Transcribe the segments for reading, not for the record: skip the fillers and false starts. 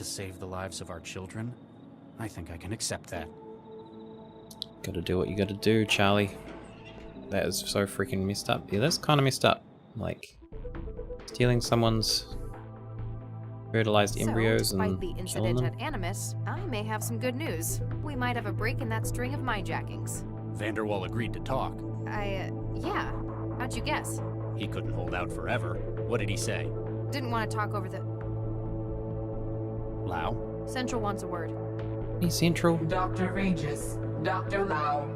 to save the lives of our children, I think I can accept that. Gotta do what you gotta do, Charlie. That is so freaking messed up. Yeah, that's kind of messed up. Like, stealing someone's fertilized embryos despite and the killing incident them. at Animus, I may have some good news. We might have a break in that string of mindjackings. Vanderwall agreed to talk. Yeah. How'd you guess? He couldn't hold out forever. What did he say? Didn't want to talk over the... Lau? Central wants a word. Hey, Central. Dr. Regis, Dr. Lau.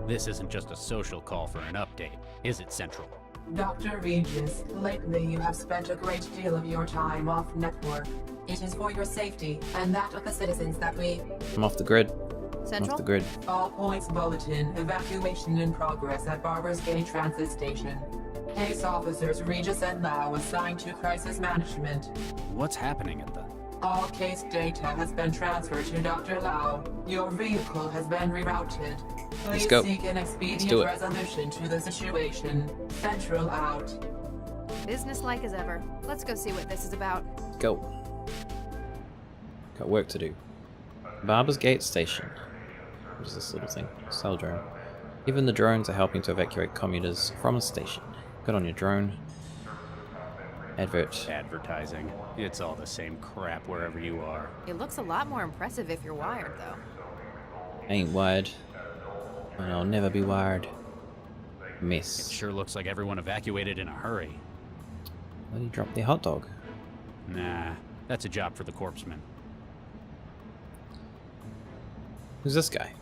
This isn't just a social call for an update, is it, Central? Dr. Regis, lately you have spent a great deal of your time off network. It is for your safety and that of the citizens that we... I'm off the grid. Central? Off the grid. All points bulletin, evacuation in progress at Barber's Gate Transit Station. Case officers Regis and Lau assigned to crisis management. What's happening at the... All case data has been transferred to Dr. Lau. Your vehicle has been rerouted. Please go. seek an do expedient it. resolution to the situation. Central out. Business-like as ever. Let's go see what this is about. Go. Got work to do. Barber's Gate Station. What is this little thing? Cell drone. Even the drones are helping to evacuate commuters from a station. Good on your drone. Advert. Advertising. It's all the same crap wherever you are. It looks a lot more impressive if you're wired, though. Ain't wired. And I'll never be wired. It Mess. sure looks like everyone evacuated in a hurry. Why did he drop the hot dog? Nah, that's a job for the corpseman. Who's this guy?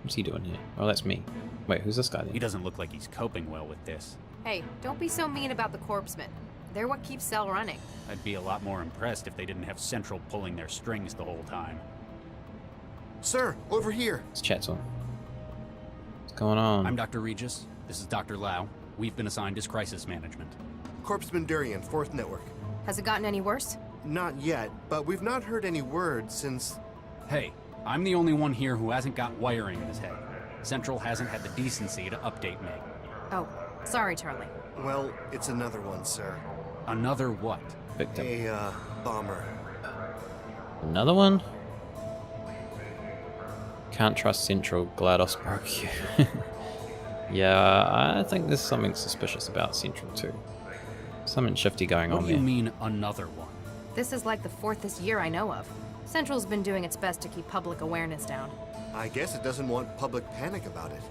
What's he doing here? Oh, that's me. Wait, who's this guy then? He doesn't look like he's coping well with this. Hey, don't be so mean about the corpsemen. They're what keeps Cell running. I'd be a lot more impressed if they didn't have Central pulling their strings the whole time. Sir, over here. Let's chat to him. What's going on? I'm Dr. Regis. This is Dr. Lau. We've been assigned as crisis management. Corpseman Durian, 4th Network. Has it gotten any worse? Not yet, but we've not heard any word since... Hey, I'm the only one here who hasn't got wiring in his head. Central hasn't had the decency to update me. Oh, sorry, Charlie. Well, it's another one, sir. Another what? Victim. A, bomber. Another one? Can't trust Central. GLaDOS broke you. Yeah, I think there's something suspicious about Central too. Something shifty going What on do you there. mean, another one? This is like the 4th this year I know of. Central's been doing its best to keep public awareness down. I guess it doesn't want public panic about it.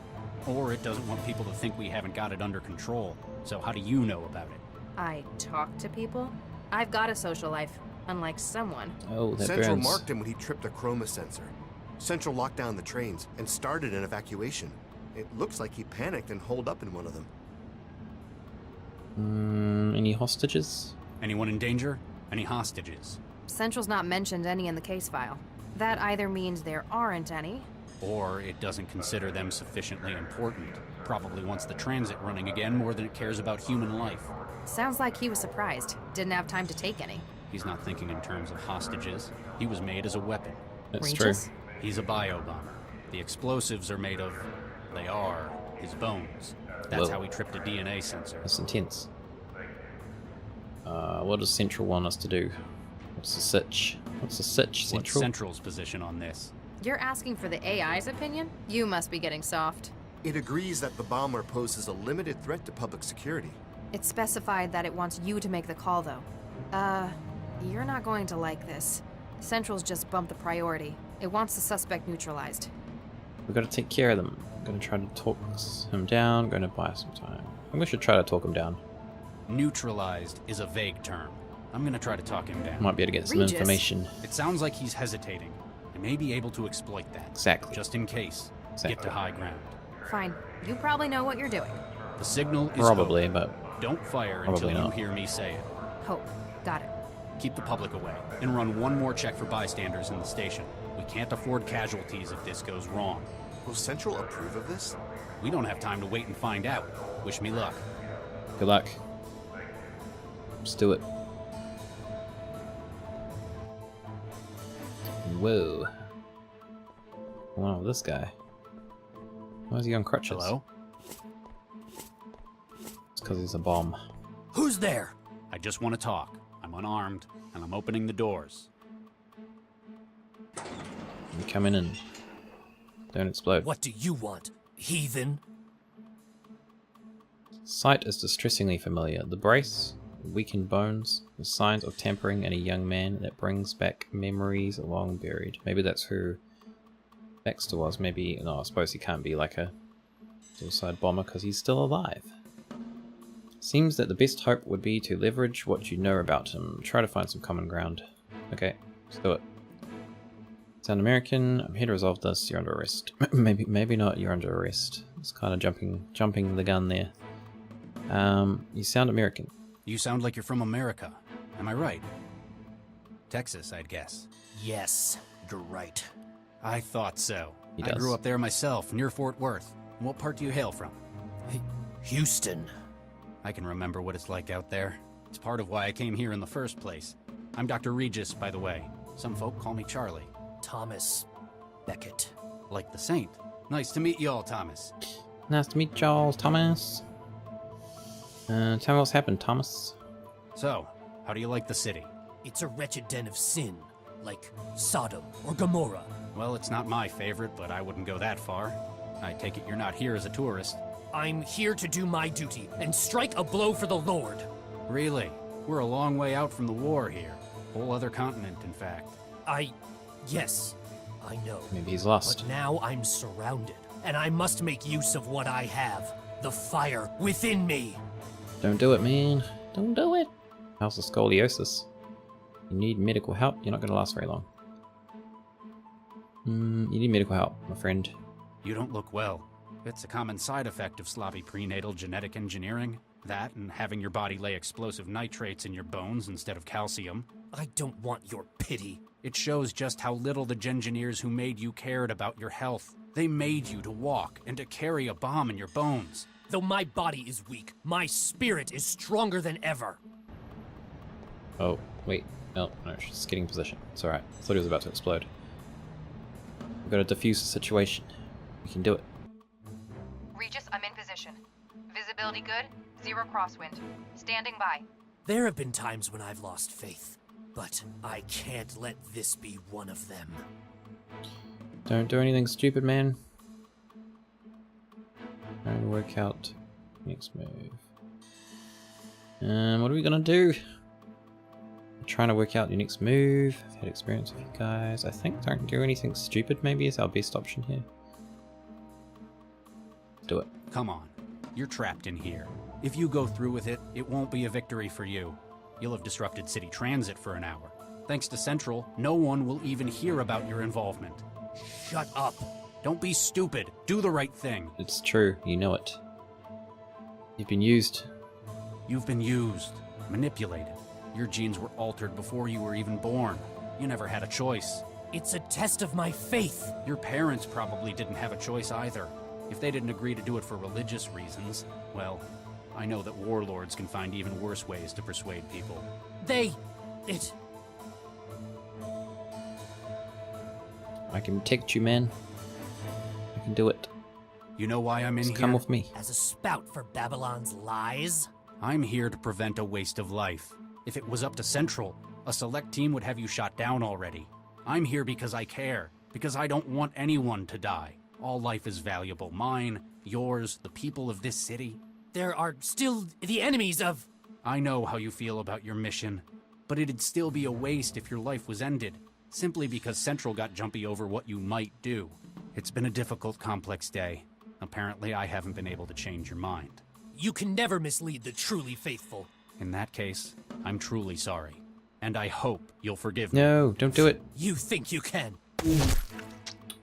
Or it doesn't want people to think we haven't got it under control. So how do you know about it? I talk to people. I've got a social life, unlike someone. Oh, that Central burns. marked him when he tripped a chroma sensor. Central locked down the trains and started an evacuation. It looks like he panicked and holed up in one of them. Any hostages? Anyone in danger? Any hostages? Central's not mentioned any in the case file. That either means there aren't any. Or it doesn't consider them sufficiently important. Probably wants the transit running again more than it cares about human life. Sounds like he was surprised. Didn't have time to take any. He's not thinking in terms of hostages. He was made as a weapon. That's Regis? true. He's a bio-bomber. The explosives are made of... they are his bones. That's Whoa. how he tripped a DNA sensor. That's intense. What does Central want us to do? What's the sitch? What's the sitch, What's Central? Central's position on this? You're asking for the AI's opinion? You must be getting soft. It agrees that the bomber poses a limited threat to public security. It's specified that it wants you to make the call, though. You're not going to like this. Central's just bumped the priority. It wants the suspect neutralized. We've got to take care of them. I'm going to try to talk him down. I'm going to buy some time. I think we should try to talk him down. Neutralized is a vague term. I'm gonna try to talk him down. Might be able to get some Regis. information. It sounds like he's hesitating. I may be able to exploit that. Exactly. Just in case. Get Exactly. to high ground. Fine. You probably know what you're doing. The signal is Probably, hope. but Don't fire Probably until not. you hear me say it. Hope. Got it. Keep the public away, and run one more check for bystanders in the station. We can't afford casualties if this goes wrong. Will Central approve of this? We don't have time to wait and find out. Wish me luck. good luck. Let's do it. Whoa. Wow, this guy. Why is he on crutches? Hello? It's because he's a bomb. Who's there? I just want to talk. I'm unarmed, and I'm opening the doors. You come in and don't explode. What do you want, heathen? Sight is distressingly familiar. The brace, weakened bones, the signs of tampering in a young man that brings back memories long buried. Maybe that's who Baxter was. Maybe, no, I suppose he can't be like a suicide bomber because he's still alive. Seems that the best hope would be to leverage what you know about him. Try to find some common ground. Okay, let's do it. Sound American. I'm here to resolve this. You're under arrest. maybe not. You're under arrest. It's kind of jumping the gun there. You sound American. You sound like you're from America. Am I right? Texas, I'd guess. Yes, you're right. I thought so. He I does. grew up there myself, near Fort Worth. What part do you hail from? Houston. I can remember what it's like out there. It's part of why I came here in the first place. I'm Dr. Regis, by the way. Some folk call me Charlie. Thomas Beckett. Like the saint. Nice to meet you all, Thomas. Nice to meet y'all, Thomas. Tell me what's happened, Thomas. So, how do you like the city? It's a wretched den of sin, like Sodom or Gomorrah. Well, it's not my favorite, but I wouldn't go that far. I take it you're not here as a tourist. I'm here to do my duty and strike a blow for the Lord. Really? We're a long way out from the war here. Whole other continent, in fact. Yes, I know. Maybe he's lost. But now I'm surrounded, and I must make use of what I have. The fire within me. Don't do it, man. Don't do it. How's the scoliosis? You need medical help. You're not going to last very long. You need medical help, my friend. You don't look well. It's a common side effect of sloppy prenatal genetic engineering. That and having your body lay explosive nitrates in your bones instead of calcium. I don't want your pity. It shows just how little the Gengineers who made you cared about your health. They made you to walk and to carry a bomb in your bones. Though my body is weak, my spirit is stronger than ever. Oh, wait. No, she's getting position. It's alright. I thought he was about to explode. We've got to defuse the situation. We can do it. Regis, I'm in position. Visibility good, 0 crosswind. Standing by. There have been times when I've lost faith, but I can't let this be one of them. Don't do anything stupid, man. Trying to work out next move. What are we gonna do? I'm trying to work out your next move. I've had experience with you guys. I think don't do anything stupid maybe is our best option here. Do it. Come on. You're trapped in here. If you go through with it, it won't be a victory for you. You'll have disrupted city transit for an hour. Thanks to Central, no one will even hear about your involvement. Shut up. Don't be stupid. Do the right thing. It's true, you know it. You've been used. You've been used, manipulated. Your genes were altered before you were even born. You never had a choice. It's a test of my faith. Your parents probably didn't have a choice either. If they didn't agree to do it for religious reasons, well, I know that warlords can find even worse ways to persuade people. I can protect you, man. I can do it. You know why I'm in Just here? come with me. As a spout for Babylon's lies? I'm here to prevent a waste of life. If it was up to Central, a select team would have you shot down already. I'm here because I care, because I don't want anyone to die. All life is valuable. Mine, yours, the people of this city. There are still the enemies of... I know how you feel about your mission, but it'd still be a waste if your life was ended, simply because Central got jumpy over what you might do. It's been a difficult, complex day. Apparently, I haven't been able to change your mind. You can never mislead the truly faithful. In that case, I'm truly sorry. And I hope you'll forgive me. No, don't do it. You think you can.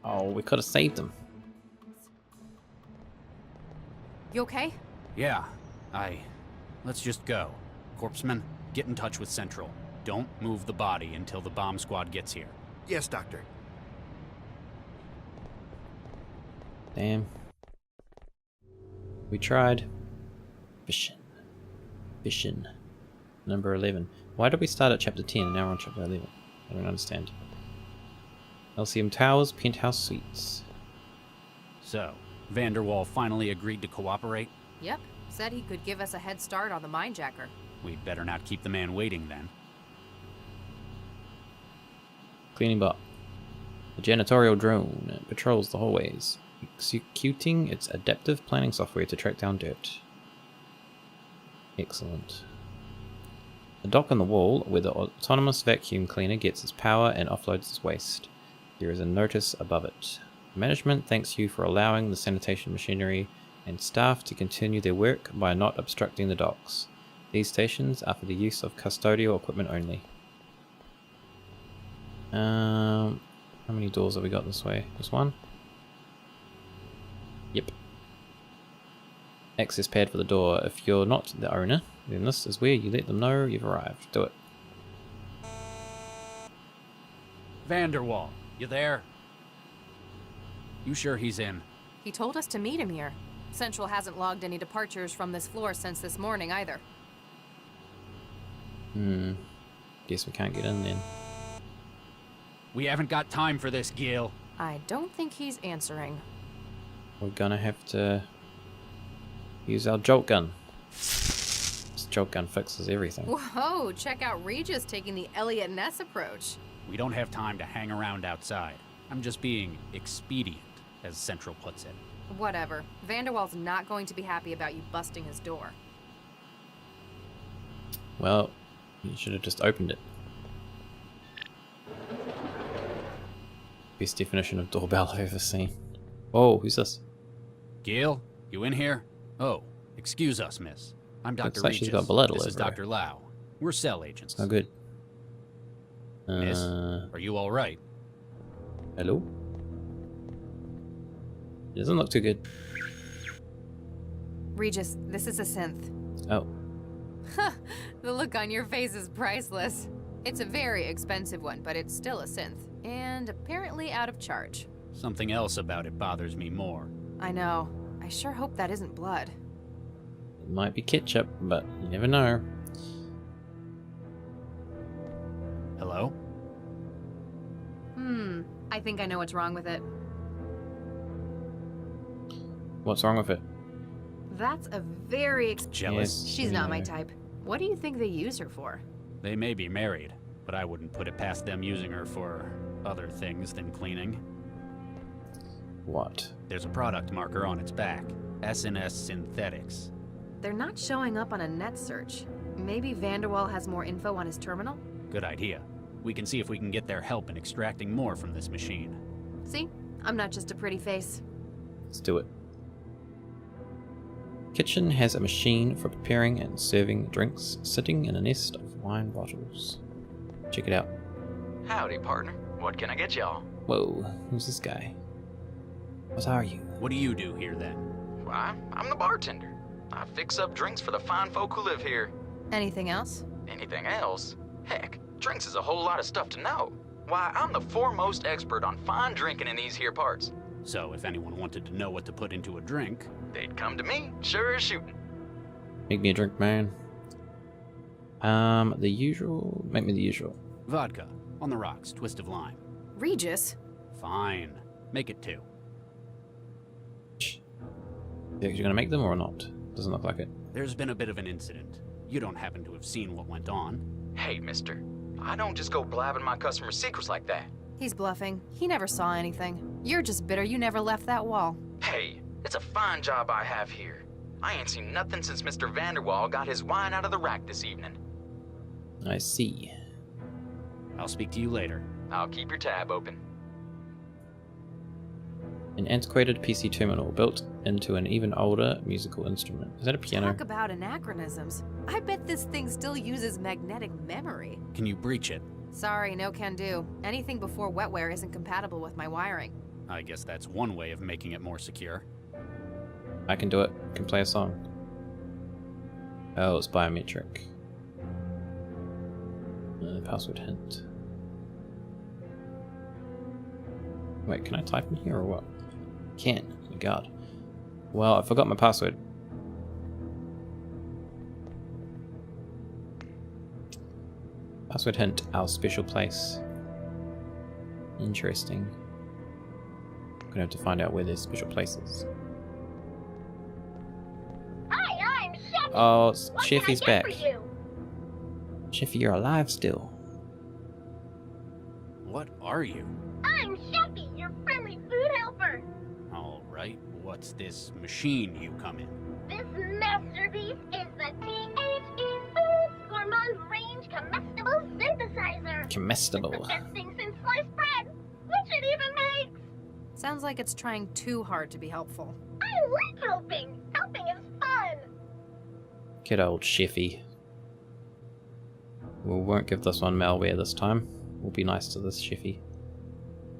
Oh, we could have saved him. You okay? Yeah, let's just go. Corpseman, get in touch with Central. Don't move the body until the bomb squad gets here. Yes, Doctor. Damn. We tried. Vision. Number 11. Why did we start at chapter 10 and now we're on chapter 11? I don't understand. LCM Towers, Penthouse Suites. So, Vanderwall finally agreed to cooperate? Yep. Said he could give us a head start on the Mindjacker. We'd better not keep the man waiting then. Cleaning bot. The janitorial drone patrols the hallways, executing its adaptive planning software to track down dirt. Excellent. The dock on the wall, where the autonomous vacuum cleaner gets its power and offloads its waste. There is a notice above it. Management thanks you for allowing the sanitation machinery and staff to continue their work by not obstructing the docks. These stations are for the use of custodial equipment only. How many doors have we got this way? Just one? Yep. Access pad for the door. If you're not the owner, then this is where you let them know you've arrived. Do it. Vanderwall, you there? You sure he's in? He told us to meet him here. Central hasn't logged any departures from this floor since this morning either. Guess we can't get in then. We haven't got time for this, Gil. I don't think he's answering. We're gonna have to use our jolt gun. This jolt gun fixes everything. Whoa, check out Regis taking the Elliot Ness approach. We don't have time to hang around outside. I'm just being expedient, as Central puts it. Whatever. Vanderwall's not going to be happy about you busting his door. Well, you should have just opened it. Best definition of doorbell I've ever seen. Whoa, who's this? Gil, you in here? Oh, excuse us, miss. I'm Dr. Looks like Regis. she's got blood all This is over her. Dr. Lau. We're cell agents. Oh, good. Miss, are you all right? Hello? It doesn't look too good. Regis, this is a synth. Oh, The look on your face is priceless. It's a very expensive one, but it's still a synth. And apparently out of charge. Something else about it bothers me more. I know. I sure hope that isn't blood. it might be ketchup, but you never know. Hello? I think I know what's wrong with it. What's wrong with it? That's a very Jealous? Yes, She's we not my know. type. What do you think they use her for? They may be married, but I wouldn't put it past them using her for other things than cleaning. What? There's a product marker on its back. S&S Synthetics. They're not showing up on a net search. Maybe Vanderwall has more info on his terminal? Good idea. We can see if we can get their help in extracting more from this machine. See? I'm not just a pretty face. Let's do it. Kitchen has a machine for preparing and serving drinks sitting in a nest of wine bottles. Check it out. Howdy, partner. What can I get y'all? Whoa, who's this guy? What are you? What do you do here then? Why, I'm the bartender. I fix up drinks for the fine folk who live here. Anything else? Anything else? Heck, drinks is a whole lot of stuff to know. Why, I'm the foremost expert on fine drinking in these here parts. So if anyone wanted to know what to put into a drink, They'd come to me, sure as shooting. Make me a drink, man. The usual. Make me the usual. vodka, on the rocks, twist of lime. Regis? Fine. Make it 2. Yeah, you're gonna make them or not? Doesn't look like it. There's been a bit of an incident. You don't happen to have seen what went on. Hey, mister. I don't just go blabbing my customers' secrets like that. He's bluffing. He never saw anything. You're just bitter you never left that wall. Hey, it's a fine job I have here. I ain't seen nothing since Mr. Vanderwall got his wine out of the rack this evening. I see. I'll speak to you later. I'll keep your tab open. An antiquated PC terminal built into an even older musical instrument. Is that a piano? Talk about anachronisms. I bet this thing still uses magnetic memory. Can you breach it? Sorry, no can do. Anything before wetware isn't compatible with my wiring. I guess that's one way of making it more secure. I can do it. I can play a song. Oh, it's biometric. Password hint. Wait, can I type in here or what? Can. Oh my god. Well, I forgot my password. Password hint, our special place. Interesting. I'm gonna have to find out where this special place is. Hi, I'm Chef. Oh, What Sheffy's can I back. get for you? Sheffy, you're alive still. What are you? I'm Chef What's this machine you come in? This masterpiece is the THE Foods Gourmand Range Comestible Synthesizer. Comestible. It's the best thing since sliced bread, which it even makes. Sounds like it's trying too hard to be helpful. I like helping. Helping is fun. Good old Sheffy. We won't give this one malware this time. We'll be nice to this Sheffy.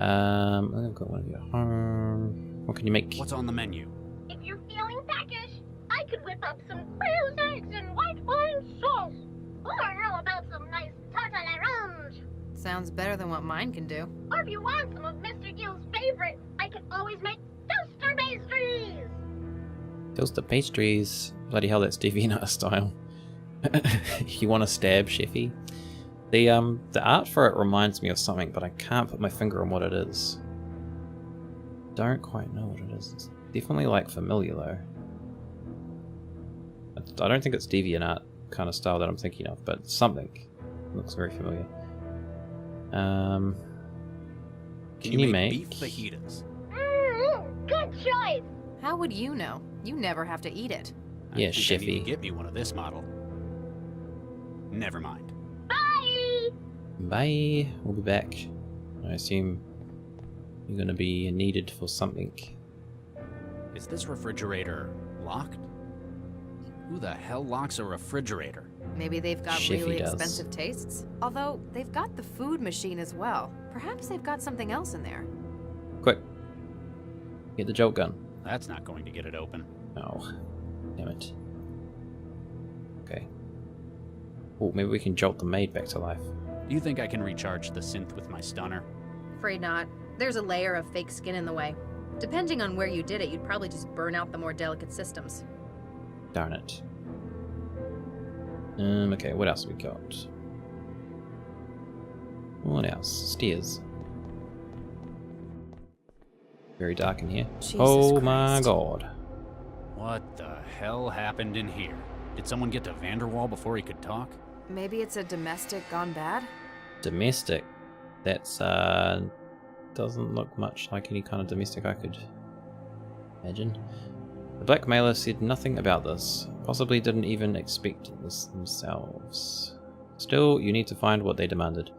I've got one of your home. What can you make? What's on the menu? If you're feeling peckish, I could whip up some quail's eggs and white wine sauce. Or how about some nice tarte à l'orange? Sounds better than what mine can do. Or if you want some of Mr. Gill's favorite, I could always make toaster pastries. Toaster pastries. Bloody hell, that's Stevie Nutter style. You want to stab Sheffy? The art for it reminds me of something, but I can't put my finger on what it is. Don't quite know what it is. It's definitely like familiar though. I don't think it's DeviantArt kind of style that I'm thinking of, but something looks very familiar. Can you make beef fajitas? Good choice. How would you know? You never have to eat it. Yeah, I think I need Sheffy. to get me one of this model. Never mind. Bye. Bye. We'll be back. I assume you're going to be needed for something. Is this refrigerator locked? Who the hell locks a refrigerator? Maybe they've got Sheffy really does. expensive tastes. Although, they've got the food machine as well. Perhaps they've got something else in there. Quick. Get the jolt gun. That's not going to get it open. Oh. Damn it. Okay. Oh, maybe we can jolt the maid back to life. Do you think I can recharge the synth with my stunner? Afraid not. There's a layer of fake skin in the way. Depending on where you did it, you'd probably just burn out the more delicate systems. Darn it. Okay, what else we got? What else? Stairs. Very dark in here. Jesus Oh my Christ. god. What the hell happened in here? Did someone get to Vanderwall before he could talk? Maybe it's a domestic gone bad? Domestic. That's, doesn't look much like any kind of domestic I could imagine. The blackmailer said nothing about this. Possibly didn't even expect this themselves. Still, you need to find what they demanded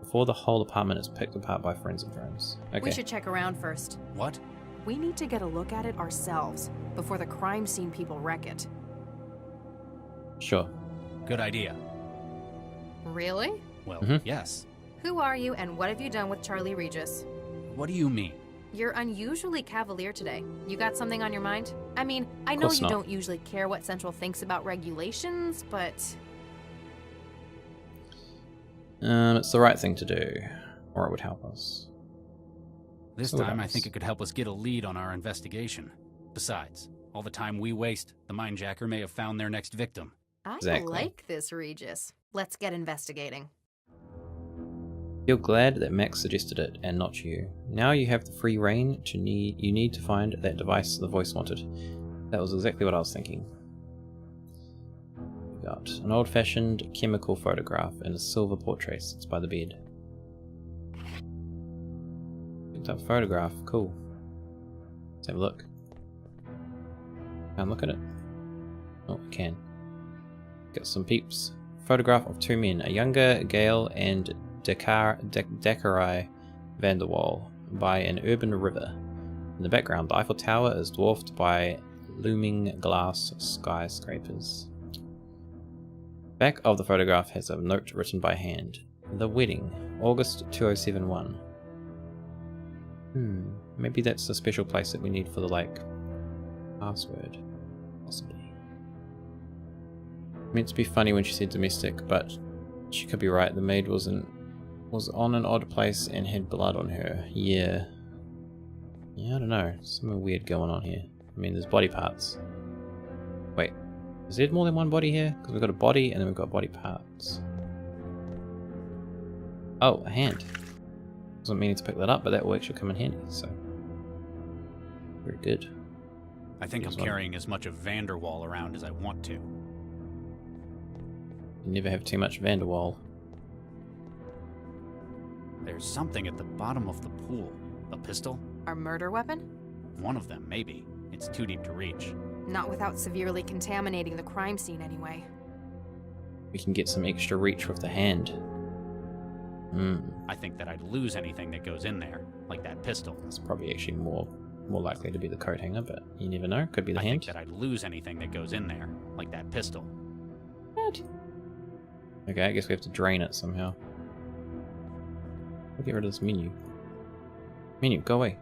before the whole apartment is picked apart by forensic drones. Okay. We should check around first. What? We need to get a look at it ourselves before the crime scene people wreck it. Sure. Good idea. Really? Well, Mhm. yes. Who are you and what have you done with Charlie Regis? What do you mean? You're unusually cavalier today. You got something on your mind? I mean, I know Course you not. don't usually care what Central thinks about regulations, but It's the right thing to do, or it would help us. This So what time I else? think it could help us get a lead on our investigation. Besides, all the time we waste, the Mindjacker may have found their next victim. I Exactly. like this, Regis. Let's get investigating. Feel glad that Max suggested it and not you. Now you have the free reign you need to find that device the voice wanted. That was exactly what I was thinking. We got an old-fashioned chemical photograph and a silver portrait sits by the bed. Picked up photograph, cool. Let's have a look. Can't look at it. Oh, we can. Got some peeps. Photograph of two men, a younger Gale and Dakari Vanderwall by an urban river. In the background, the Eiffel Tower is dwarfed by looming glass skyscrapers. Back of the photograph has a note written by hand. The wedding, August 2071. Maybe that's the special place that we need for the, like, password. Possibly. Meant to be funny when she said domestic, but she could be right. The maid was on an odd place and had blood on her. Yeah, I don't know. Something weird going on here. I mean, there's body parts. Wait, is there more than one body here? Because we've got a body and then we've got body parts. Oh, a hand. Wasn't meaning to pick that up, but that will actually come in handy, so. Very good. I think I'm Here's one. carrying as much of Vanderwall around as I want to. You never have too much Vanderwall. There's something at the bottom of the pool. A pistol? Our murder weapon? One of them, maybe. It's too deep to reach. Not without severely contaminating the crime scene anyway. We can get some extra reach with the hand. I think that I'd lose anything that goes in there, like that pistol. It's probably actually more likely to be the coat hanger, but you never know. Could be the I hand. think that I'd lose anything that goes in there, like that pistol. What? Okay, I guess we have to drain it somehow. We'll get rid of this menu. Menu, go away.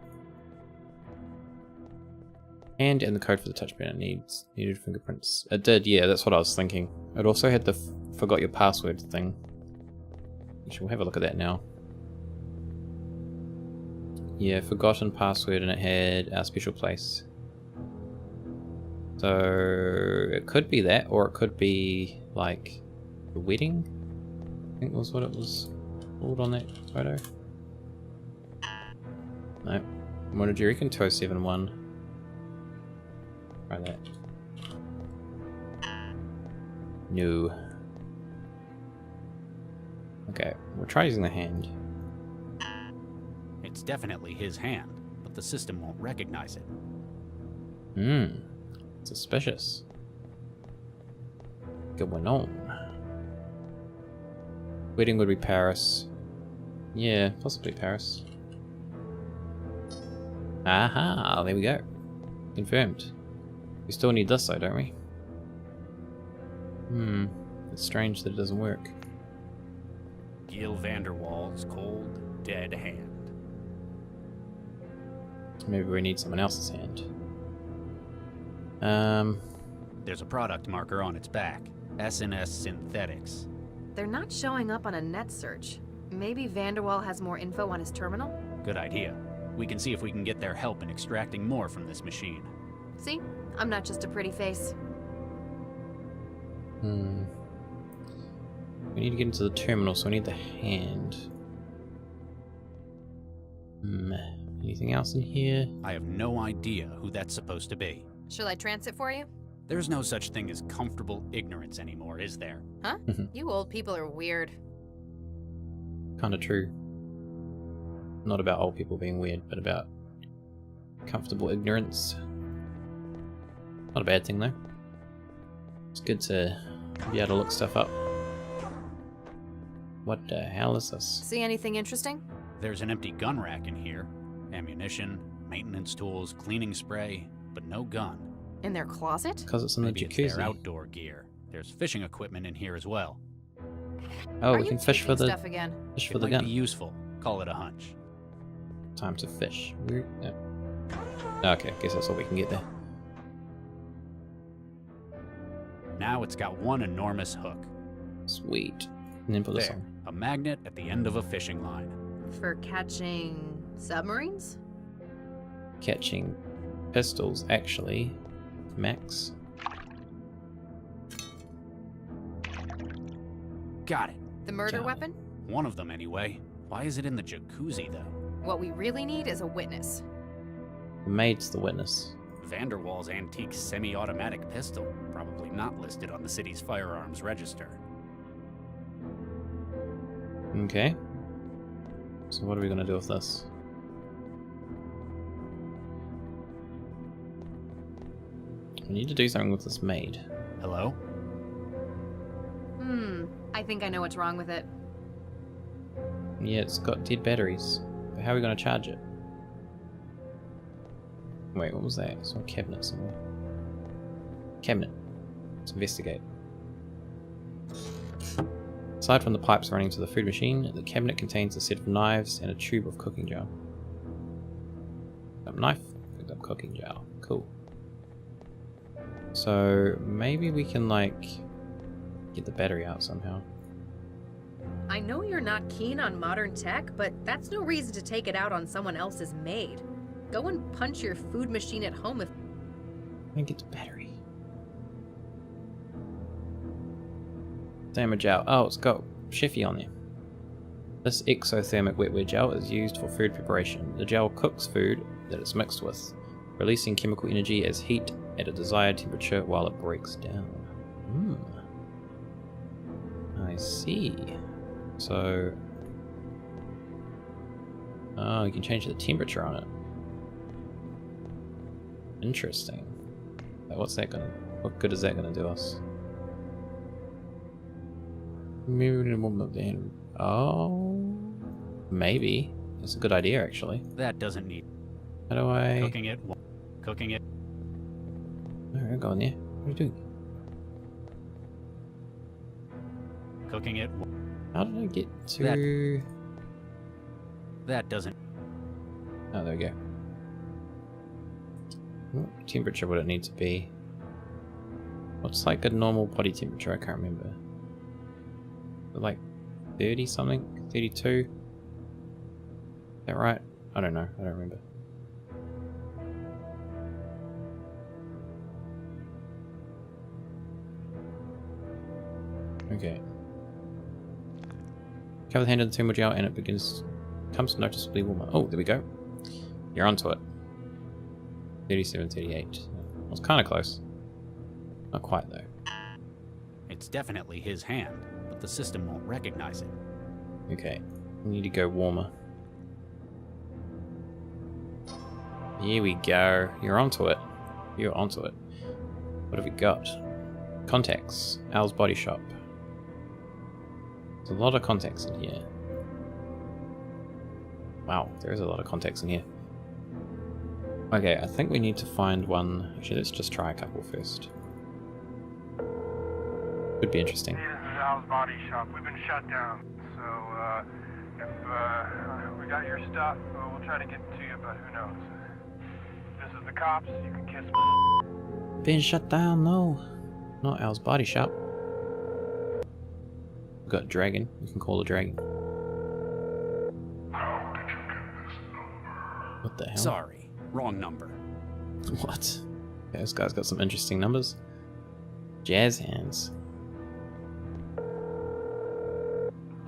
And the code for the touchpad needed fingerprints. It did, yeah, that's what I was thinking. It also had the forgot your password thing. Actually, we'll have a look at that now. Yeah, forgotten password, and it had our special place. So it could be that, or it could be like the wedding, I think was what it was called on that photo. No. What did you reckon? 2071. Try that. No. Okay, we'll try using the hand. It's definitely his hand, but the system won't recognize it. Suspicious. Going on. Wedding would be Paris. Yeah, possibly Paris. Aha, there we go. Confirmed. We still need this though, don't we? It's strange that it doesn't work. Gil Vanderwaal's cold, dead hand. Maybe we need someone else's hand. There's a product marker on its back. S&S Synthetics. They're not showing up on a net search. Maybe Vanderwaal has more info on his terminal? Good idea. We can see if we can get their help in extracting more from this machine. See? I'm not just a pretty face. We need to get into the terminal, so we need the hand. Anything else in here? I have no idea who that's supposed to be. Shall I trance it for you? There's no such thing as comfortable ignorance anymore, is there? Huh? You old people are weird. Kinda true. Not about old people being weird, but about comfortable ignorance. Not a bad thing though. It's good to be able to look stuff up. What the hell is this? See anything interesting? There's an empty gun rack in here. Ammunition, maintenance tools, cleaning spray, but no gun. In their closet? Because it's in the Maybe it's jacuzzi. their outdoor gear. There's fishing equipment in here as well. Oh, Are we you can fish for taking the stuff again? fish It for the might gun. be useful. Call it a hunch. Time to fish. Yeah. Okay, I guess that's all we can get there. Now it's got one enormous hook. Sweet. And then put this There, on. a magnet at the end of a fishing line. For catching submarines? Catching pistols, actually. Max. Got it. The murder Johnny. weapon? One of them anyway. Why is it in the jacuzzi though? What we really need is a witness. The maid's the witness. Vanderwaal's antique semi-automatic pistol, probably not listed on the city's firearms register. Okay. So what are we gonna do with this? We need to do something with this maid. Hello? I think I know what's wrong with it. Yeah, it's got dead batteries. But how are we gonna charge it? Wait, what was that? It's a cabinet somewhere. Cabinet. Let's investigate. Aside from the pipes running to the food machine, the cabinet contains a set of knives and a tube of cooking jar. Picked up knife, picked up cooking jar. Cool. So maybe we can like get the battery out somehow. I know you're not keen on modern tech, but that's no reason to take it out on someone else's maid. Go and punch your food machine at home if... And get the battery. Thermal gel. Oh, it's got Chefy on there. This exothermic wetware gel is used for food preparation. The gel cooks food that it's mixed with, releasing chemical energy as heat at a desired temperature while it breaks down. I see. So... oh, you can change the temperature on it. Interesting. But what's that gonna... What good is that gonna do us? Oh... Maybe. That's a good idea, actually. That doesn't need How do I... cooking it. Cooking it. Alright, go on there. What are you doing? Cooking it. How did I get to... That doesn't. Oh, there we go. What temperature would it need to be? What's like a normal body temperature? I can't remember. Like 30 something? 32? Is that right? I don't know. I don't remember. Okay. Cover the hand in the thermal gel and it becomes noticeably warmer. Oh, there we go. You're onto it. 37, 38. I was kind of close. Not quite though. It's definitely his hand, but the system won't recognize it. Okay. We need to go warmer. Here we go. You're onto it. You're onto it. What have we got? Contacts. Al's Body Shop. There's a lot of contacts in here. Wow, there is a lot of contacts in here. Okay, I think we need to find one. Actually, let's just try a couple first. Could be interesting. This is Al's Body Shop. We've been shut down. So, if we got your stuff, we'll try to get to you, but who knows. This is the cops. You can kiss me. Being shut down? No. Not Al's Body Shop. We've got Dragon. We can call the Dragon. What the hell? Sorry, wrong number. What? Okay, this guy's got some interesting numbers. Jazz hands.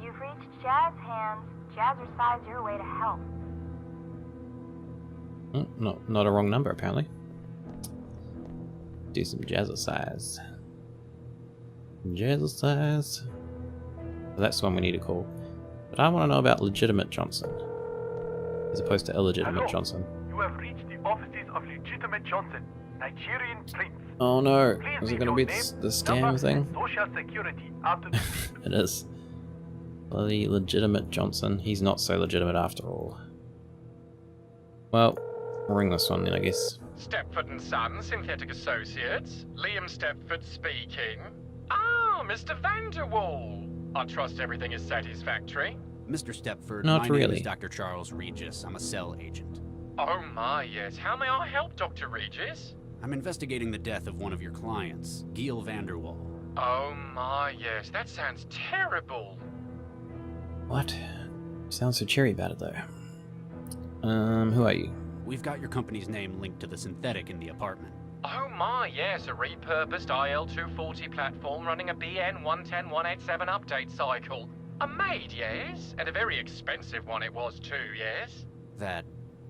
You've reached Jazz Hands. Jazzercise your way to health. Not a wrong number apparently. Do some jazzercise. Jazzercise. Well, that's the one we need to call. But I want to know about legitimate Johnson, as opposed to illegitimate Hello. Johnson. You have reached the offices of Legitimate Johnson, Nigerian Prince. Oh no! Please Is it leave going to your be name, the scam number, thing? and Social security after the It is. Bloody legitimate Johnson. He's not so legitimate after all. Well, I'll ring this one then, I guess. Stepford and Son, Synthetic Associates. Liam Stepford speaking. Ah, Mr. Vanderwall. I trust everything is satisfactory. Mr. Stepford, Not my really. name is Dr. Charles Regis. I'm a cell agent. Oh my, yes. How may I help, Dr. Regis? I'm investigating the death of one of your clients, Giel Vanderwall. Oh my, yes. That sounds terrible. What? You sound so cheery about it though. Who are you? We've got your company's name linked to the synthetic in the apartment. Oh my, yes. A repurposed IL-240 platform running a BN110187 update cycle. A Maid, yes? And a very expensive one it was too, yes? That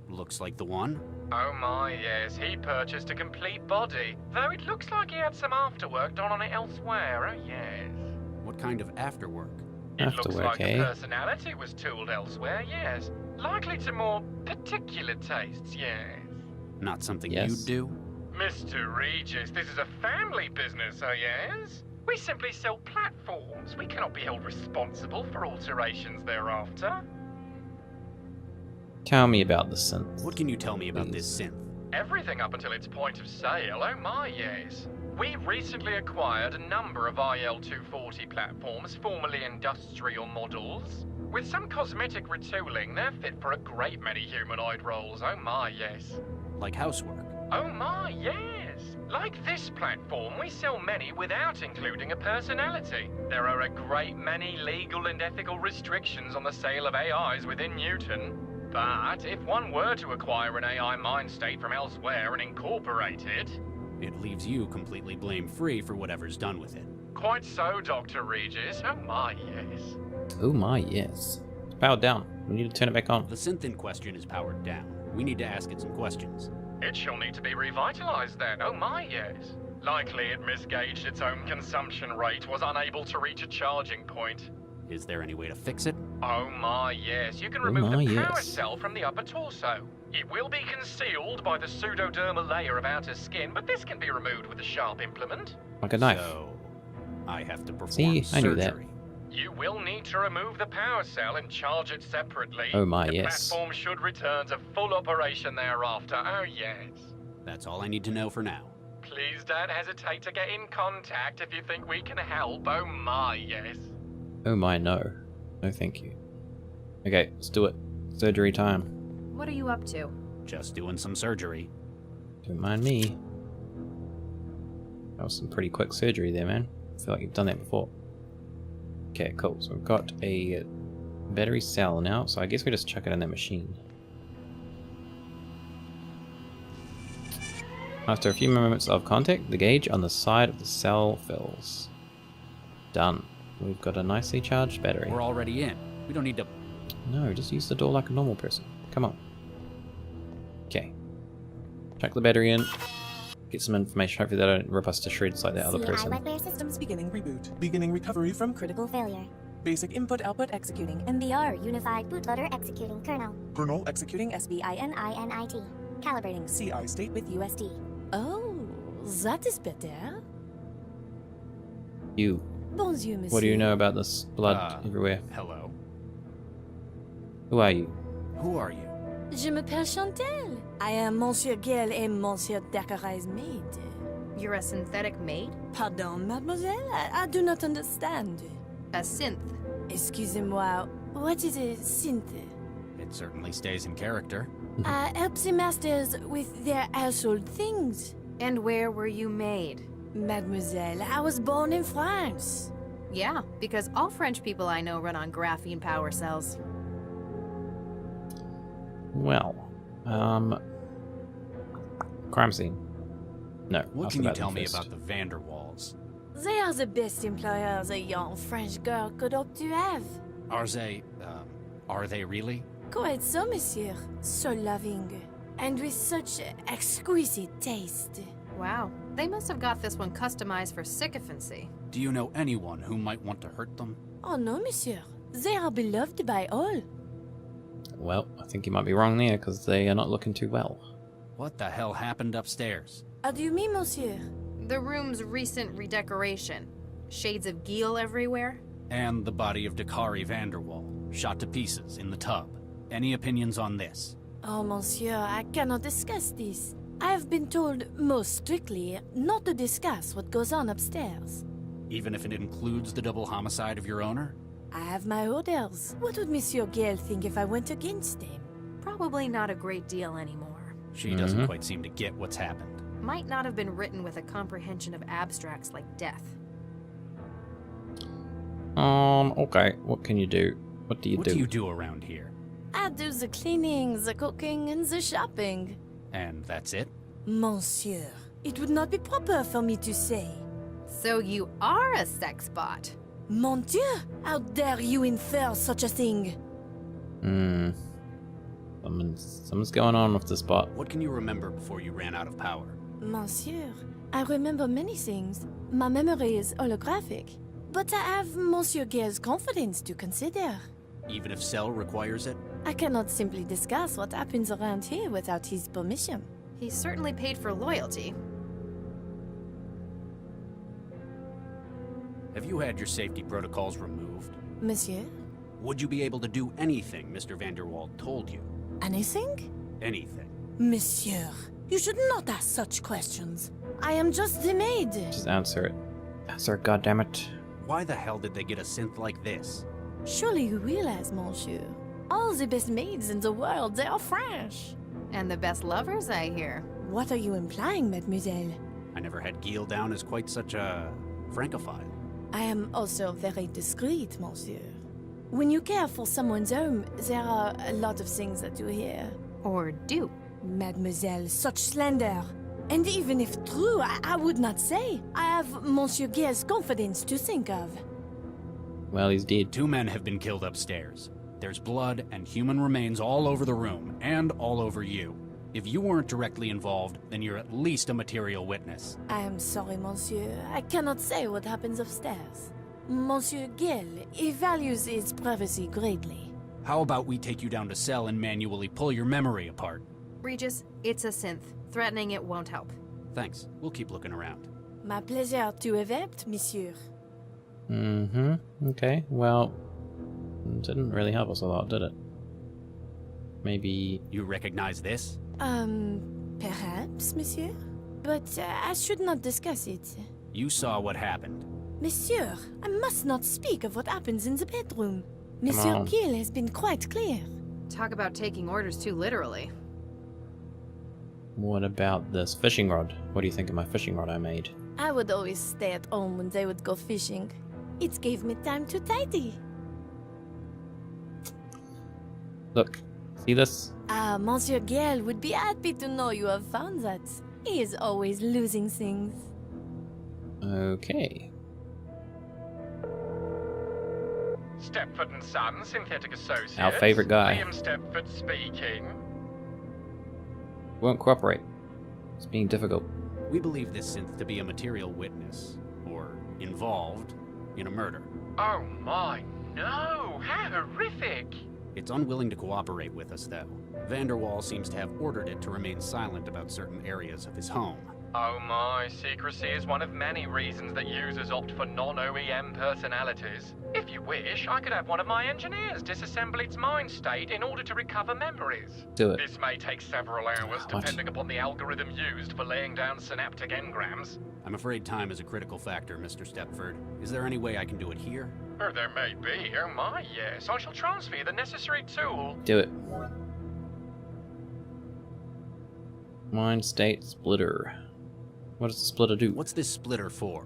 looks like the one. Oh my, yes, he purchased a complete body, though it looks like he had some afterwork done on it elsewhere, oh yes. What kind of afterwork? It looks Afterwork, like eh? the personality was tooled elsewhere, yes. Likely to more particular tastes, yes. Not something Yes. you'd do? Mr. Regis, this is a family business, oh yes? We simply sell platforms. We cannot be held responsible for alterations thereafter. Tell me about the synth. What can you tell me about Please. this synth? Everything up until its point of sale, oh my yes. We recently acquired a number of IL-240 platforms, formerly industrial models. With some cosmetic retooling, they're fit for a great many humanoid roles, oh my yes. Like housework? Oh my yes. Like this platform, we sell many without including a personality. There are a great many legal and ethical restrictions on the sale of AIs within Newton. But if one were to acquire an AI mind state from elsewhere and incorporate it... It leaves you completely blame-free for whatever's done with it. Quite so, Dr. Regis. Oh my, yes. Oh my, yes. It's powered down. We need to turn it back on. The synth in question is powered down. We need to ask it some questions. It shall need to be revitalized then. Oh my, yes. Likely it misgauged its own consumption rate, was unable to reach a charging point. Is there any way to fix it? Oh my, yes. You can Oh remove my, the power yes. cell from the upper torso. It will be concealed by the pseudodermal layer of outer skin, but this can be removed with a sharp implement. Like a knife. So, I have to perform See, I knew that. surgery. You will need to remove the power cell and charge it separately. Oh my, the yes. platform should return to full operation thereafter. Oh yes. That's all I need to know for now. Please don't hesitate to get in contact if you think we can help. Oh my, yes. Oh my, no. No thank you. Okay, let's do it. Surgery time. What are you up to? Just doing some surgery. Don't mind me. That was some pretty quick surgery there, man. I feel like you've done that before. Okay, cool. So we've got a battery cell now, so I guess we just chuck it in that machine. After a few moments of contact, the gauge on the side of the cell fills. Done. We've got a nicely charged battery. We're already in. We don't need to... No, just use the door like a normal person. Come on. Okay. Chuck the battery in. Get some information. Hopefully they don't rip us to shreds like that other person. wetware systems beginning reboot. Beginning recovery from critical failure. Basic input-output executing. MBR, Unified Bootloader executing kernel. Kernel executing SBININIT. Calibrating. CI state with USD. Oh, that is better. You. Bonjour, monsieur. What do you know about this blood everywhere? Hello. Who are you? Who are you? Je m'appelle Chantal. I am Monsieur Gale et Monsieur Dacqueray's maid. You're a synthetic maid? Pardon, mademoiselle? I do not understand. A synth. Excusez-moi, what is a synth? It certainly stays in character. I help the masters with their household things. And where were you made? Mademoiselle, I was born in France. Yeah, because all French people I know run on graphene power cells. Well, crime scene. No. What ask can you about them tell me first. about the Vanderwalls? They are the best employers a young French girl could hope to have. Are they really? Quite so, monsieur. So loving. And with such exquisite taste. Wow, they must have got this one customized for sycophancy. Do you know anyone who might want to hurt them? Oh no, monsieur. They are beloved by all. Well, I think you might be wrong there, because they are not looking too well. What the hell happened upstairs? How do you mean, monsieur? The room's recent redecoration. Shades of Geel everywhere. And the body of Dakari Vanderwall, shot to pieces in the tub. Any opinions on this? Oh, monsieur, I cannot discuss this. I have been told, most strictly, not to discuss what goes on upstairs. Even if it includes the double homicide of your owner? I have my orders. What would Monsieur Gale think if I went against him? Probably not a great deal anymore. She doesn't quite seem to get what's happened. Might not have been written with a comprehension of abstracts like death. Okay. What can you do? What do you do? What do you do around here? I do the cleaning, the cooking, and the shopping. And that's it? Monsieur, it would not be proper for me to say. So you are a sex bot? Mon Dieu, how dare you infer such a thing? Something's going on with this bot. What can you remember before you ran out of power? Monsieur, I remember many things. My memory is holographic. But I have Monsieur Gale's confidence to consider. Even if Cell requires it? I cannot simply discuss what happens around here without his permission. He's certainly paid for loyalty. Have you had your safety protocols removed? Monsieur? Would you be able to do anything Mr. Vanderwall told you? Anything? Anything. Monsieur, you should not ask such questions. I am just the maid. Just answer it. Answer it, goddammit. Why the hell did they get a synth like this? Surely you realize, monsieur. All the best maids in the world, they are French. And the best lovers, I hear. What are you implying, mademoiselle? I never had Geel down as quite such a francophile. I am also very discreet, monsieur. When you care for someone's home, there are a lot of things that you hear. Or do. Mademoiselle, such slander. And even if true, I would not say. I have Monsieur Gale's confidence to think of. Well, he's dead. 2 men have been killed upstairs. There's blood and human remains all over the room, and all over you. If you weren't directly involved, then you're at least a material witness. I am sorry, monsieur. I cannot say what happens upstairs. Monsieur Gill, he values his privacy greatly. How about we take you down to cell and manually pull your memory apart? Regis, it's a synth. Threatening it won't help. Thanks. We'll keep looking around. My pleasure to have helped, monsieur. Okay, well, it didn't really help us a lot, did it? Maybe... You recognize this? Perhaps, monsieur? But I should not discuss it. You saw what happened. Monsieur, I must not speak of what happens in the bedroom. Monsieur Gill has been quite clear. Talk about taking orders too literally. What about this fishing rod? What do you think of my fishing rod I made? I would always stay at home when they would go fishing. It gave me time to tidy. Look, see this? Monsieur Gill would be happy to know you have found that. He is always losing things. Okay. Stepford and Son, Synthetic Associates. Our favorite guy. Liam Stepford speaking. Won't cooperate. It's being difficult. We believe this synth to be a material witness, or involved, in a murder. Oh my, no! How horrific! It's unwilling to cooperate with us, though. Vanderwall seems to have ordered it to remain silent about certain areas of his home. Oh my, secrecy is one of many reasons that users opt for non-OEM personalities. If you wish, I could have one of my engineers disassemble its mind state in order to recover memories. Do it. This may take several hours, What? depending upon the algorithm used for laying down synaptic engrams. I'm afraid time is a critical factor, Mr. Stepford. Is there any way I can do it here? Oh, there may be. Oh my, yes. I shall transfer you the necessary tool. Do it. Mind state splitter. What does the splitter do? What's this splitter for?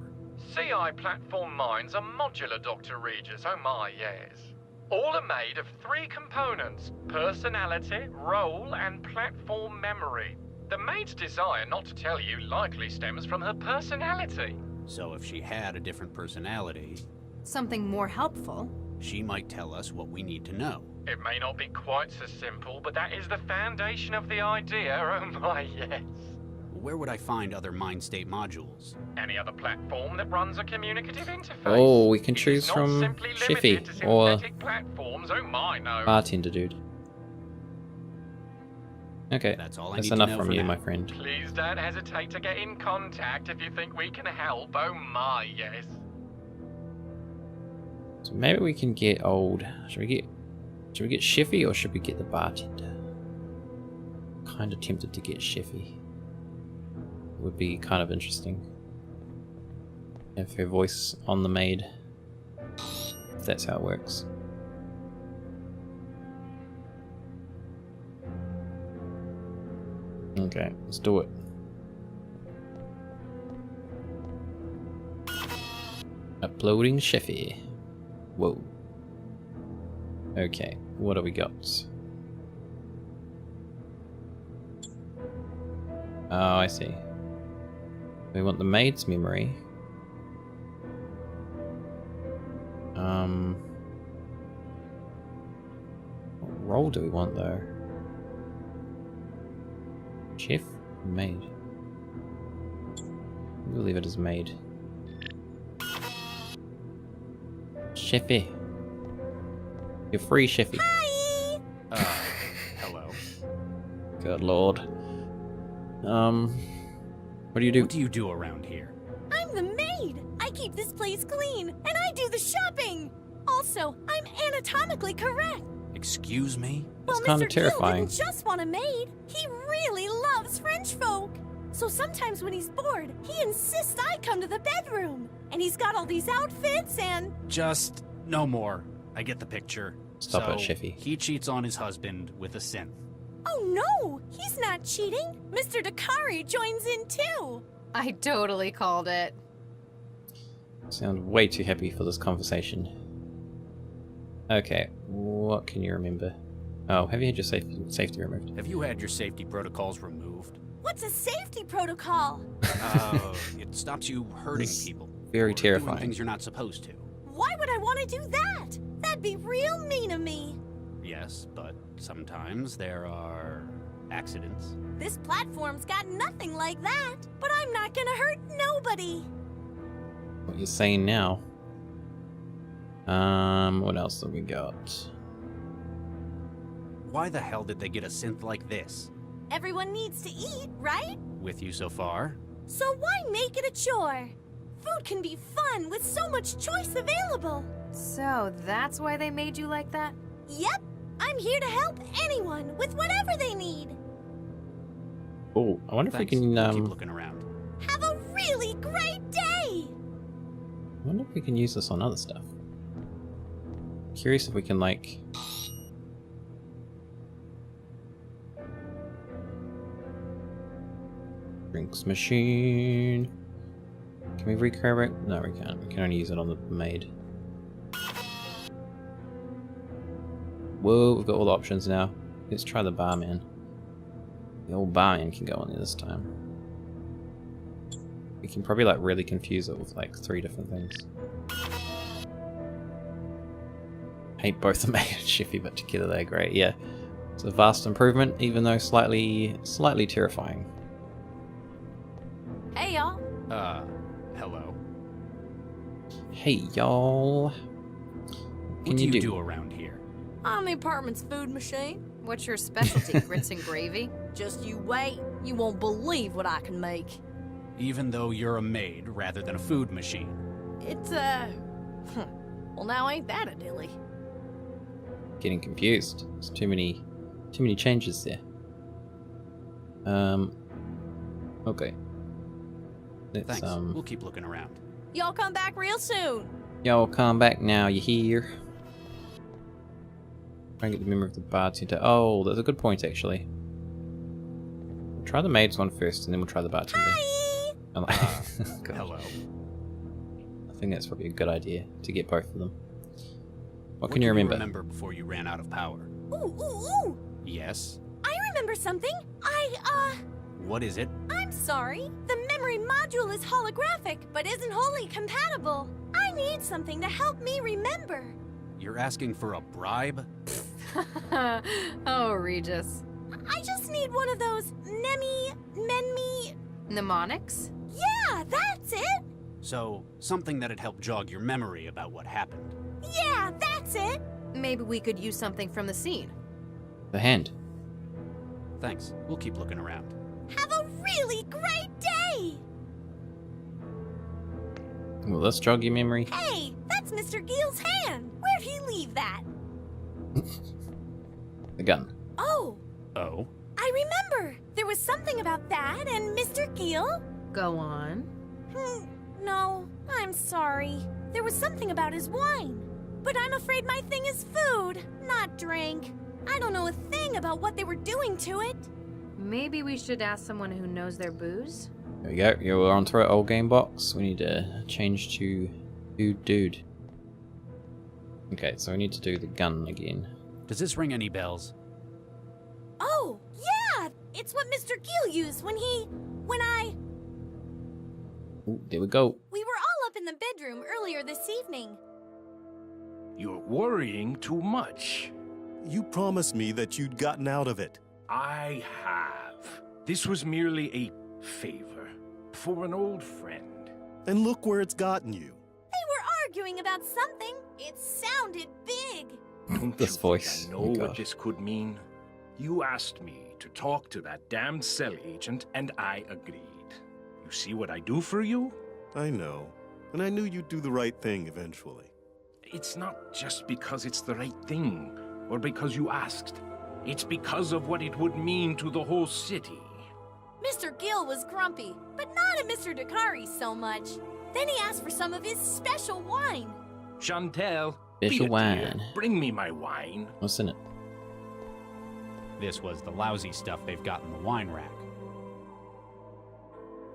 CI platform minds are modular, Dr. Regis. Oh my, yes. All are made of 3 components: personality, role, and platform memory. The maid's desire not to tell you likely stems from her personality. So if she had a different personality, Something more helpful. she might tell us what we need to know. It may not be quite so simple, but that is the foundation of the idea. Oh my, yes. Where would I find other mind state modules? Any other platform that runs a communicative interface. Oh, we can It is choose not from simply Shiffy limited to or synthetic platforms. Oh my, no. Bartender dude. Okay, That's all I that's need to enough know from for you, now. my friend. Please don't hesitate to get in contact if you think we can help. Oh my, yes. So maybe we can get old. Should we get Shiffy or should we get the bartender? Kind of tempted to get Shiffy. Would be kind of interesting. Have her voice on the maid. If that's how it works. Okay, let's do it. Uploading Shiffy. Whoa. Okay, what do we got? Oh, I see. We want the maid's memory. What role do we want though? Chef? Maid? We'll leave it as maid. Shiffy. You're free, Shiffy. Hello. Good lord. What do you do? What do you do around here? I'm the maid! I keep this place clean, and I do the shopping! Also, I'm anatomically correct! Excuse me? That's Well, kind Mr. of terrifying. Gill didn't just want a maid. He really loves French folk. So sometimes when he's bored, he insists I come to the bedroom. And he's got all these outfits and... Just no more. I get the picture. Stop So, it, Shiffy. He cheats on his husband with a synth. Oh no! He's not cheating! Mr. Dakari joins in too! I totally called it. Sound way too happy for this conversation. Okay, what can you remember? Oh, have you had your safety removed? Have you had your safety protocols removed? What's a safety protocol? It stops you hurting people. Very or terrifying. Doing things you're not supposed to. Why would I want to do that? That'd be real mean of me. Yes, but sometimes there are accidents. This platform's got nothing like that. But I'm not gonna hurt nobody. What you're saying now? What else have we got? Why the hell did they get a synth like this? Everyone needs to eat, right? With you so far? So why make it a chore? Food can be fun with so much choice available. So that's why they made you like that? Yep, I'm here to help anyone with whatever they need. Oh, I wonder Thanks. if we can Keep looking around. Have a really great day! I wonder if we can use this on other stuff. Curious if we can, like... Drinks machine... Can we recurve it? No, we can't. We can only use it on the maid. Whoa, we've got all the options now. Let's try the barman. The old barman can go on there this time. We can probably like really confuse it with like 3 different things. Hate both the Maid and Shiffy, but together they're great. Yeah, it's a vast improvement, even though slightly terrifying. Hey, y'all. Hello. Hey, y'all. What do you do around here? I'm the apartment's food machine. What's your specialty, grits and gravy? Just you wait. You won't believe what I can make. Even though you're a maid rather than a food machine. It's, well, now ain't that a dilly? Getting confused. There's too many changes there. Okay. Let's, Thanks. We'll keep looking around. Y'all come back real soon. Y'all come back now, you hear? Try and get the member of the bartender. Oh, that's a good point, actually. We'll try the maids one first, and then we'll try the bartender. Hi! God. Hello. I think that's probably a good idea, to get both of them. What can you You remember? remember before you ran out of power? Ooh! Yes? I remember something. What is it? I'm sorry. The memory module is holographic, but isn't wholly compatible. I need something to help me remember. You're asking for a bribe? Oh, Regis. I just need one of those Mnemonics? Yeah, that's it! So, something that'd help jog your memory about what happened. Yeah, that's it! Maybe we could use something from the scene. The hand. Thanks. We'll keep looking around. Have a really great day! Will this jog your memory? Hey, that's Mr. Gill's hand! Where'd he leave that? The gun. Oh, Oh? I remember! There was something about that and Mr. Gill? Go on. No, I'm sorry. There was something about his wine. But I'm afraid my thing is food, not drink. I don't know a thing about what they were doing to it. Maybe we should ask someone who knows their booze? There we go. You're onto our old game box. We need to change to dude. Okay, so we need to do the gun again. Does this ring any bells? Oh, yeah! It's what Mr. Gill used when I... Ooh, there we go. We were all up in the bedroom earlier this evening. You're worrying too much. You promised me that you'd gotten out of it. I have. This was merely a favor for an old friend. And look where it's gotten you. They were arguing about something. It sounded big. Don't This you voice. think I Oh know my what gosh. this could mean? You asked me to talk to that damned cell agent, and I agreed. You see what I do for you? I know. And I knew you'd do the right thing eventually. It's not just because it's the right thing, or because you asked. It's because of what it would mean to the whole city. Mr. Gill was grumpy, but not at Mr. Dakari so much. Then he asked for some of his special wine. Chantel, Special be a dear. wine. Bring me my wine. What's in it? This was the lousy stuff they've got in the wine rack.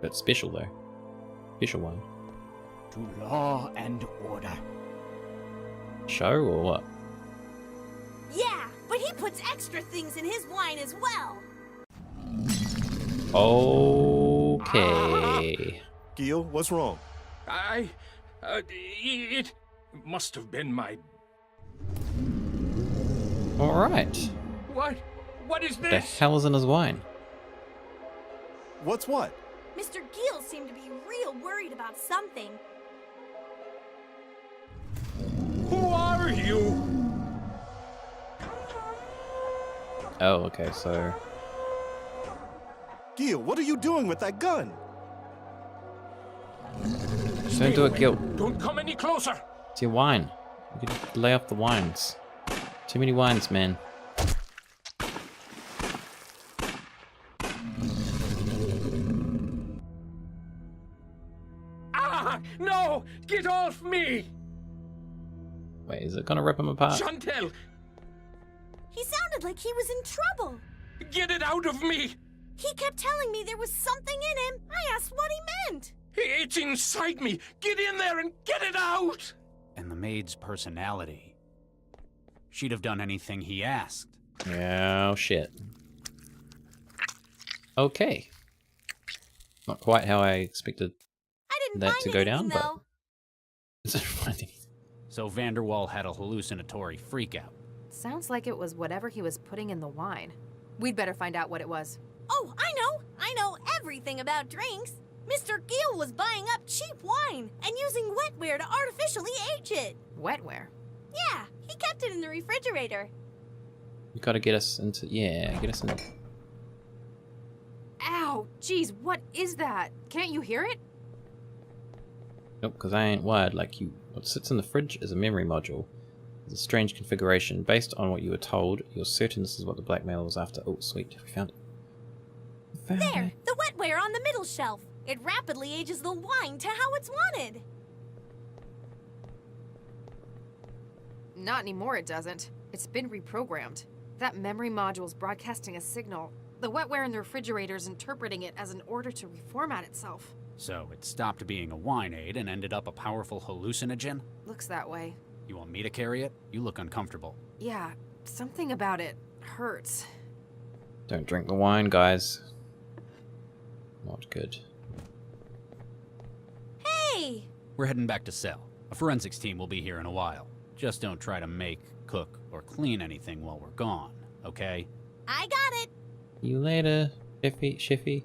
But special though. Special wine. To law and order. Show or what? Yeah, but he puts extra things in his wine as well. Okay. Gil, what's wrong? It must have been my... Alright. What is The this? hell is in his wine? What's what? Mr. Gill seemed to be real worried about something. Who Oh, okay, so... Gil, what are you doing with that gun? Don't do it, Gil. Don't come any closer. It's your wine. You could lay off the wines. Too many wines, man. Ah! No! Get off me! Wait, is it gonna rip him apart? Chantel! He sounded like he was in trouble. Get it out of me! He kept telling me there was something in him. I asked what he meant. It's inside me! Get in there and get it out! And the maid's personality. She'd have done anything he asked. Oh, shit. Okay. Not quite how I expected that to go down, but... So Vanderwall had a hallucinatory freakout. Sounds like it was whatever he was putting in the wine. We'd better find out what it was. Oh, I know! I know everything about drinks! Mr. Gil was buying up cheap wine and using wetware to artificially age it. Wetware? Yeah, he kept it in the refrigerator. You gotta get us into... Yeah, get us in... Ow! Jeez, what is that? Can't you hear it? Nope, because I ain't wired like you. What sits in the fridge is a memory module. It's a strange configuration. Based on what you were told, you're certain this is what the blackmailer was after. Oh, sweet. We found it. There! The wetware on the middle shelf. It rapidly ages the wine to how it's wanted. Not anymore, it doesn't. It's been reprogrammed. That memory module's broadcasting a signal. The wetware in the refrigerator's interpreting it as an order to reformat itself. So it stopped being a wine aid and ended up a powerful hallucinogen? Looks that way. You want me to carry it? You look uncomfortable. Yeah, something about it hurts. Don't drink the wine, guys. Not good. Hey! We're heading back to cell. A forensics team will be here in a while. Just don't try to make, cook, or clean anything while we're gone, okay? I got it! See you later, Shiffy.